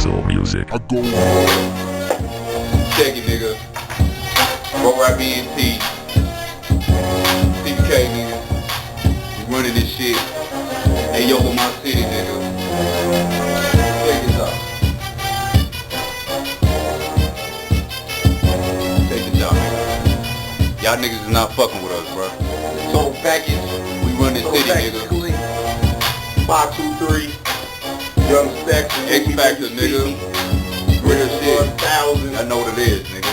Diesel music. Check it, nigga. RIBNT. CK, nigga. We running this shit. Hey, yo, in my city, nigga. Check this out. Check this out, nigga. Y'all niggas is not fucking with us, bro. Total package. We run this city, nigga. 523. Young Stacks. X Factor, nigga. Real shit. 1,000. I know what it is, nigga.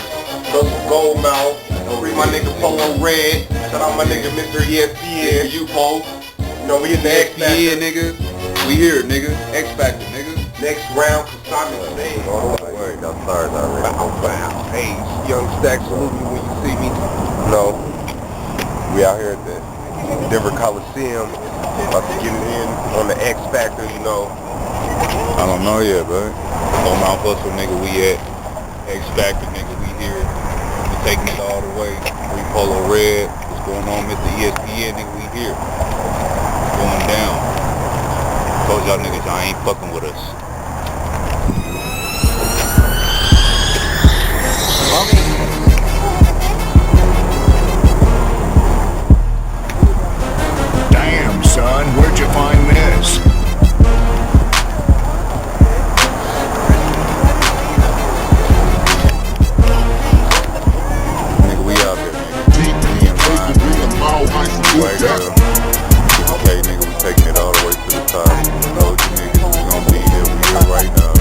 Some gold mouth. Free my nigga Polo Red. Shout out my nigga Mr. ESPN. You, Paul. You know, we in the X Factor. Yeah, nigga. We here, nigga. X Factor, nigga. Next round, Kasami today. Oh, word. Got stars already. Wow. Hey, Young Stacks, salute me when you see me. No. We out here at the Denver Coliseum. About to get it in on the X Factor, you know. I don't know yet, bro. On Mount Hustle, nigga, we at X Factor, nigga, we here. We taking it all the way. Free Polo Red. What's going on, Mr. ESPN, nigga, we here. Going down. Told y'all niggas, y'all ain't fucking with us. Damn, son, where'd you find this? Nigga, we out here, nigga. Right there. Okay, nigga, we taking it all the way to the top. Told you niggas, we gonna be here. We here right now.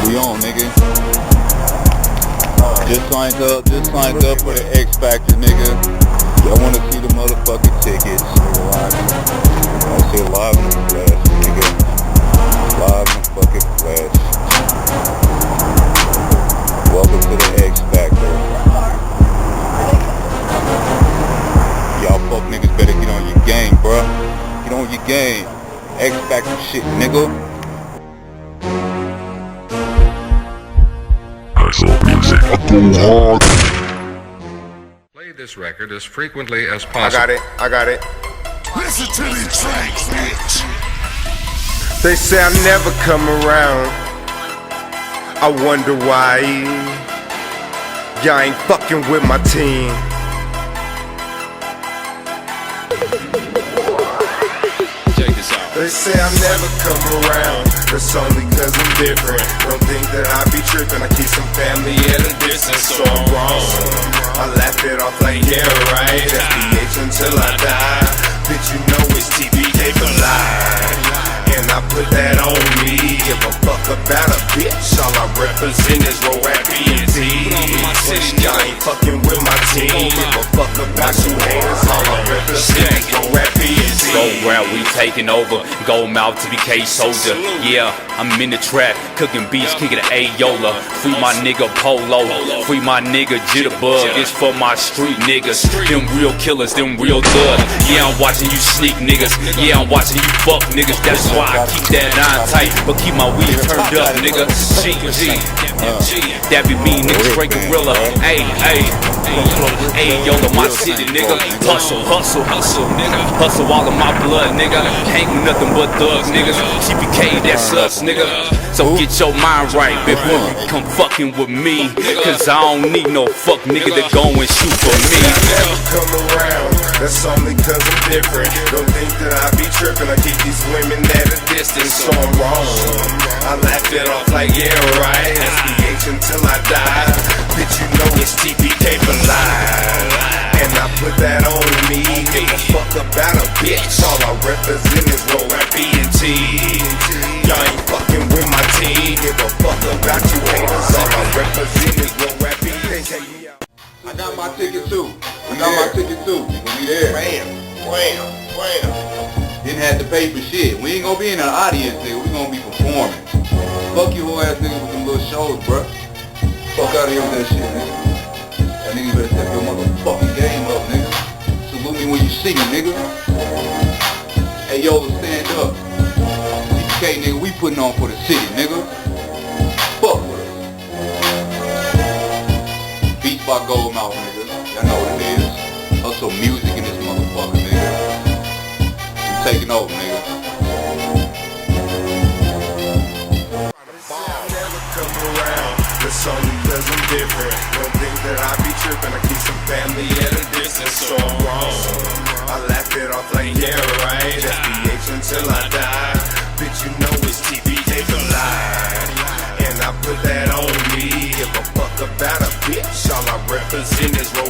We on, nigga. Just signed up for the X Factor, nigga. I wanna see the motherfucking tickets. I wanna see it live in the flesh, nigga. Live in the fucking flesh. Welcome to the X Factor. Y'all fuck niggas better get on your game, bruh. Get on your game. X Factor shit, nigga. Play this record as frequently as possible. I got it. Listen to the tracks, bitch. They say I'll never come around. I wonder why. Y'all ain't fucking with my team. Check this out. They say I'll never come around. That's only cause I'm different. Don't think that I be tripping. I keep some family at a distance, so I'm wrong. I laugh it off like, yeah, right. SBH until I die. Bitch, you know it's TBK for life. And I put that on me. Give a fuck about a bitch. All I represent is roll rap ENT. Y'all ain't fucking with my team. Give a fuck about you haters. All I represent is roll rap ENT. Go route, we taking over. Gold mouth TBK soldier. Yeah, I'm in the trap, cooking beats, kicking an Ayola. Free my nigga Polo, free my nigga Jitterbug. It's for my street niggas, them real killers, them real thugs. Yeah, I'm watching you sneak niggas. Yeah, I'm watching you fuck niggas. That's why I keep that nine tight, but keep my weed turned up, nigga. G, that be me, nigga, straight gorilla. Ayola, my city, nigga. Hustle, nigga. Hustle all of my blood, nigga. Ain't nothing but thugs, niggas. TBK, that's us, nigga. So get your mind right before you come fucking with me. Cause I don't need no fuck nigga to go and shoot for me. I never come around, that's only cause I'm different. Don't think that I be tripping. I keep these women at a distance, so I'm wrong. I laugh it off like, yeah, right. SBH until I die. Bitch, you know it's TBK for life. And I put that on me. Give a fuck about a bitch. All I represent is roll rap ENT. Y'all ain't fucking with my team. Give a fuck about you haters. All I represent is roll rap ENT. I got my ticket too. We there. Bam. Didn't have to pay for shit. We ain't gonna be in an audience, nigga. We gonna be performing. Fuck you whole ass niggas with them little shows, bruh. Fuck out of here with that shit, nigga. That nigga better step your motherfucking game up, nigga. Salute me when you see me, nigga. Hey, yo, stand up. TBK, nigga, we putting on for the city, nigga. Fuck with us. Beats by Goldmouth, nigga. Y'all know what it is. Hustle music in this motherfucker, nigga. I'm taking over, nigga. That's only cause I'm different. Don't think that I be tripping. I keep some family at a distance, so I'm wrong. I laugh it off like, yeah, right. SBH until I die. Bitch, you know it's TBK for life. And I put that on me. Give a fuck about a bitch. All I represent is roll